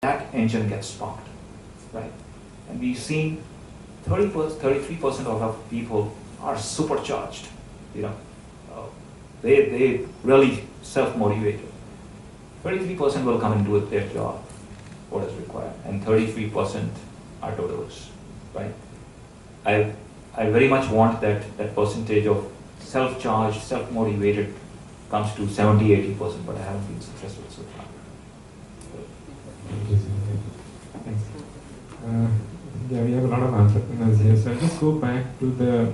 that engine gets sparked, right? And we've seen 33% of our people are supercharged, you know. Uh, they really self-motivated. 33% will come and do their job, what is required, and 33% are doers, right? I very much want that percentage of self-charged, self-motivated comes to 70-80%, but I haven't been successful so far. Thanks. Yeah, we have a lot of entrepreneurs here, so I'll just go back to the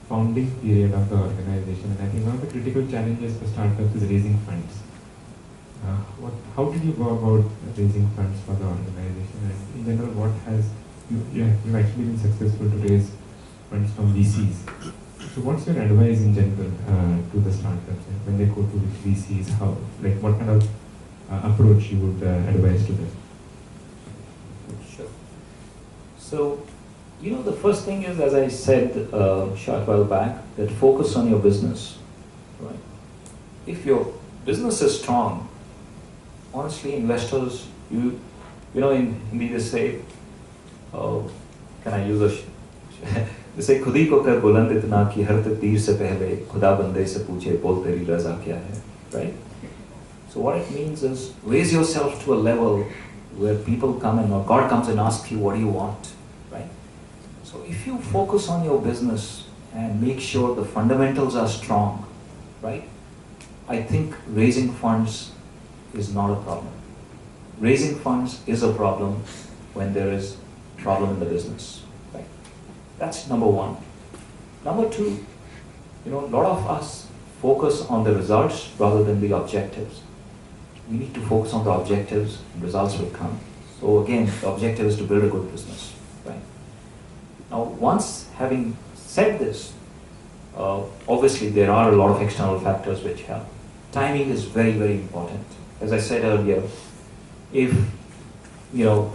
founding period of the organization. And I think one of the critical challenges for startups is raising funds. How did you go about raising funds for the organization? And in general, what has you've actually been successful to raise funds from VCs. So what's your advice in general to the startups when they go to VCs? What kind of approach you would advise to them? Sure. So, the first thing is, as I said a short while back, that focus on your business, right? If your business is strong, honestly, investors, in Hindi they say, can I use a जैसे खुद ही को कर बुलंद इतना कि हर तकदीर से पहले खुदा बंदे से पूछे बोल तेरी रज़ा क्या है, right? So what it means is raise yourself to a level where people come in or God comes and asks you what do you want, right? So if you focus on your business and make sure the fundamentals are strong, right? I think raising funds is not a problem. Raising funds is a problem when there is a problem in the business, right? That's number one. Number two, a lot of us focus on the results rather than the objectives. We need to focus on the objectives and results will come. So again, the objective is to build a good business, right? Now, once having said this, obviously there are a lot of external factors which help. Timing is very, very important. As I said earlier, if,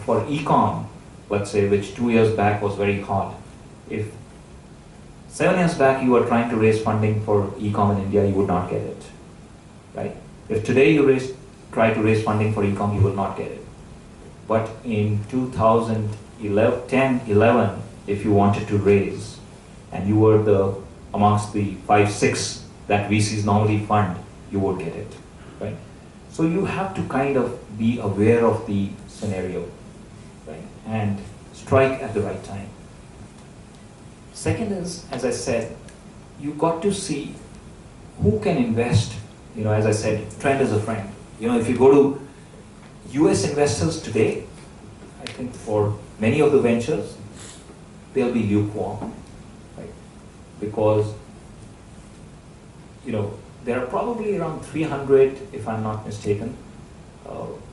for e-com, let's say, which 2 years back was very hot, if 7 years back you were trying to raise funding for e-com in India, you would not get it, right? If today you try to raise funding for e-com, you will not get it. But in 2010, 11, if you wanted to raise, and you were amongst the 5, 6 that VCs normally fund, you would get it, right? So you have to kind of be aware of the scenario, right? And strike at the right time. Second is, as I said, you got to see who can invest. As I said, trend is a friend. If you go to US investors today, I think for many of the ventures, they'll be lukewarm, right? Because, there are probably around 300, if I'm not mistaken,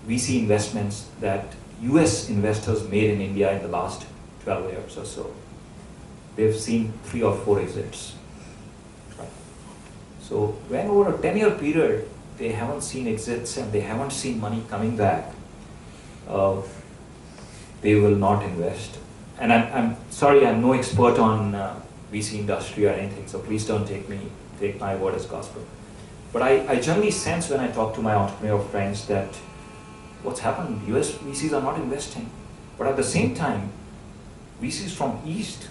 VC investments that US investors made in India in the last 12 years or so. They've seen 3 or 4 exits. Right? So when over a 10-year period, they haven't seen exits and they haven't seen money coming back, they will not invest. And I'm sorry, I'm no expert on VC industry or anything, so please don't take my word as gospel. But I generally sense when I talk to my entrepreneurial friends that what's happened, US VCs are not investing. But at the same time, VCs from East,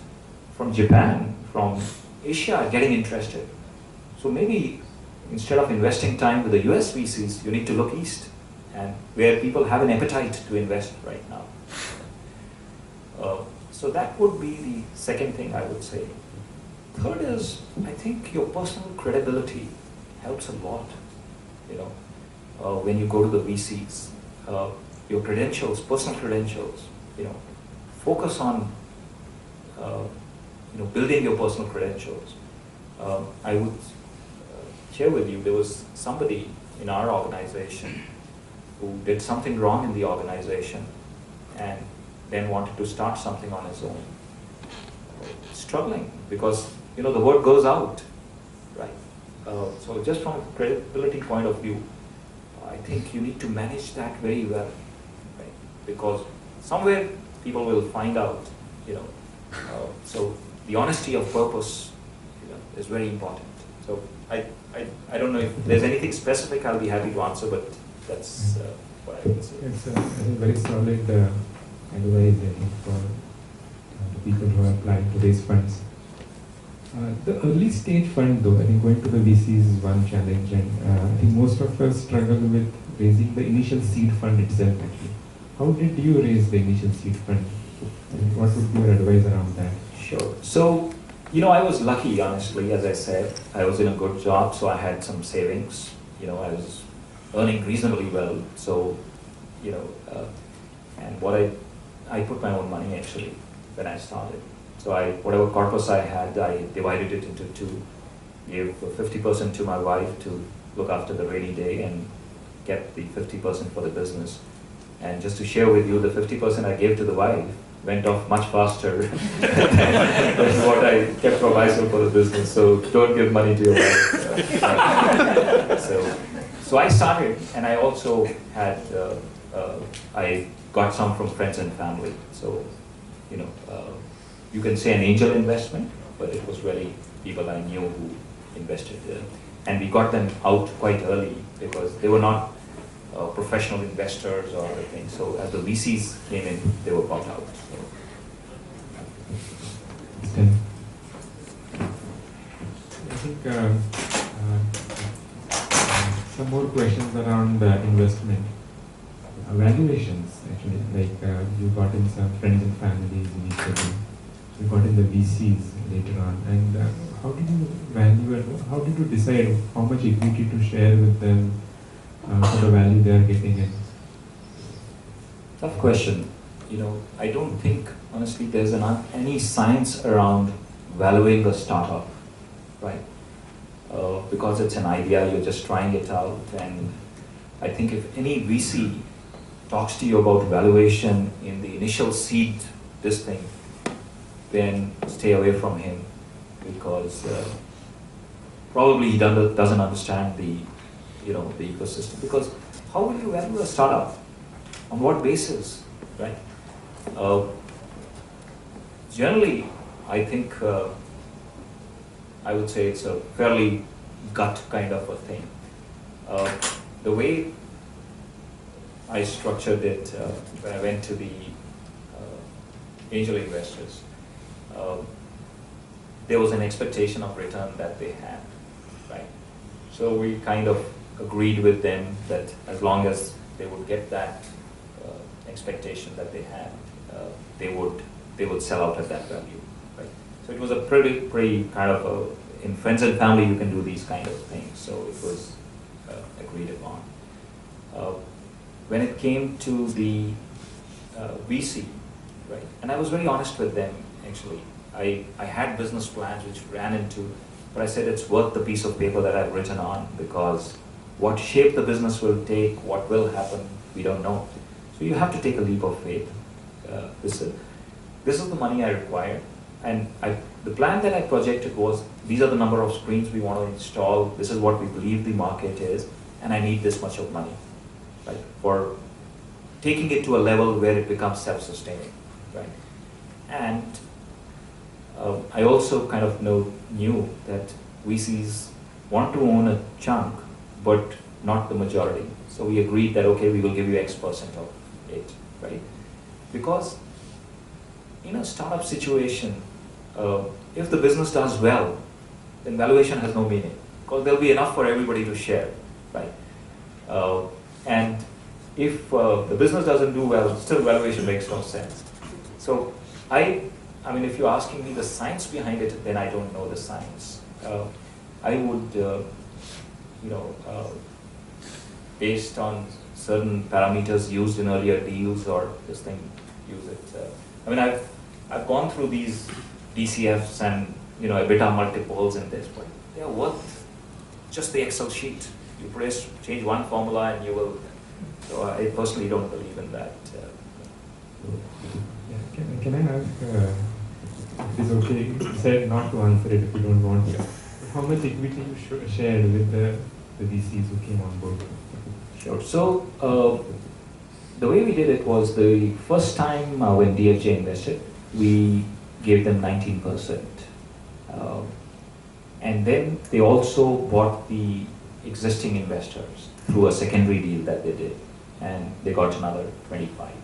from Japan, from Asia are getting interested. So maybe instead of investing time with the US VCs, you need to look East, and where people have an appetite to invest right now. So that would be the second thing I would say. Third is, I think your personal credibility helps a lot, when you go to the VCs. Your credentials, personal credentials, focus on, building your personal credentials. I would share with you, there was somebody in our organization who did something wrong in the organization and then wanted to start something on his own. Struggling because, the word goes out, right? So just from a credibility point of view, I think you need to manage that very well, right? Because somewhere people will find out, so the honesty of purpose, is very important. So I don't know if there's anything specific I'll be happy to answer, but that's what I can say. It's a very solid advice, I think, for the people who are planning to raise funds. The early stage fund, though, I think going to the VCs is one challenge, and I think most of us struggle with raising the initial seed fund itself. Actually, how did you raise the initial seed fund? And what would be your advice around that? Sure. So, I was lucky, honestly, as I said. I was in a good job, so I had some savings. I was earning reasonably well. So, and I put my own money actually when I started. So whatever corpus I had, I divided it into two, gave 50% to my wife to look after the rainy day and kept the 50% for the business. And just to share with you, the 50% I gave to the wife went off much faster than what I kept for myself for the business. So don't give money to your wife. So I started, and I also had, I got some from friends and family. So, you can say an angel investment, but it was really people I knew who invested there. And we got them out quite early because they were not professional investors or other things. So as the VCs came in, they were bought out. So. I think some more questions around investment. Valuations, actually, like you got in some friends and families initially. You got in the VCs later on, and how did you value it? How did you decide how much equity to share with them for the value they are getting in? Tough question. I don't think, honestly, there's any science around valuing a startup, right? Because it's an idea, you're just trying it out, and I think if any VC talks to you about valuation in the initial seed, this thing, then stay away from him because probably he doesn't understand the ecosystem. Because how will you value a startup? On what basis, right? Generally, I think I would say it's a fairly gut kind of a thing. The way I structured it when I went to the angel investors, there was an expectation of return that they had, right? So we kind of agreed with them that as long as they would get that expectation that they had, they would sell out at that value, right? So it was a pretty kind of in friends and family you can do these kind of things. So it was agreed upon. When it came to the VC, right? And I was very honest with them. Actually, I had business plans which ran into, but I said it's worth the piece of paper that I've written on because what shape the business will take, what will happen, we don't know. So you have to take a leap of faith. This is the money I require, and the plan that I projected was these are the number of screens we want to install. This is what we believe the market is, and I need this much of money, right, for taking it to a level where it becomes self-sustaining, right? And I also kind of knew that VCs want to own a chunk, but not the majority. So we agreed that, okay, we will give you X% of it, right? Because in a startup situation, if the business does well, then valuation has no meaning because there'll be enough for everybody to share, right? And if the business doesn't do well, still valuation makes no sense. So I mean, if you're asking me the science behind it, then I don't know the science. I would, based on certain parameters used in earlier deals or this thing, use it. I mean, I've gone through these DCFs and EBITDA multiples and this, but they're worth just the Excel sheet. You change one formula and you will. So I personally don't believe in that. Can I ask? It is okay. You said not to answer it if you don't want to. How much equity you shared with the VCs who came on board? Sure. So the way we did it was the first time when DFJ invested, we gave them 19%. And then they also bought the existing investors through a secondary deal that they did. and they got another 25.